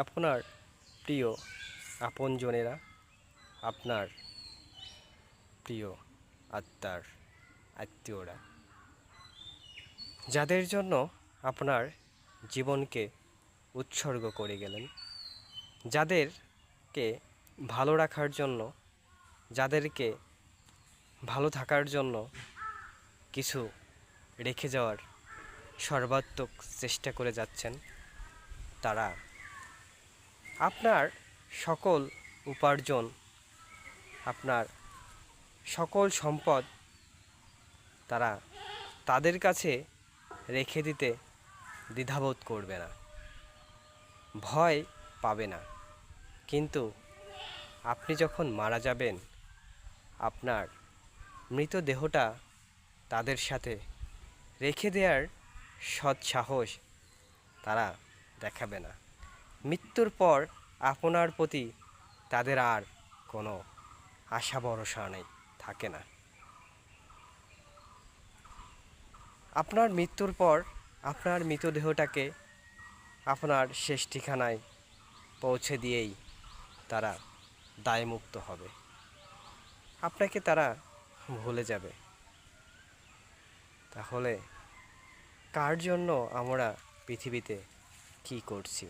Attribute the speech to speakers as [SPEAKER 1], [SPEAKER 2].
[SPEAKER 1] আপনার প্রিয় আপনজনেরা, আপনার প্রিয় আত্মার আত্মীয়রা, যাদের জন্য আপনার জীবনকে উৎসর্গ করে গেলেন, যাদেরকে ভালো রাখার জন্য, যাদেরকে ভালো থাকার জন্য কিছু রেখে যাওয়ার সর্বাত্মক চেষ্টা করে যাচ্ছেন, তারা আপনার সকল উপার্জন, আপনার সকল সম্পদ তারা তাদের কাছে রেখে দিতে দ্বিধাবোধ করবে না, ভয় পাবে না। কিন্তু আপনি যখন মারা যাবেন, আপনার মৃতদেহটা তাদের সাথে রেখে দেওয়ার সৎসাহস তারা দেখাবে না। মৃত্যুর পর আপনার প্রতি তাদের আর কোনো আশা ভরসা নেই, থাকে না। আপনার মৃত্যুর পর আপনার মৃতদেহটাকে আপনার শেষ ঠিকানায় পৌঁছে দিয়েই তারা দায়মুক্ত হবে, আপনাকে তারা ভুলে যাবে। তাহলে কার জন্য আমরা পৃথিবীতে কী করছি?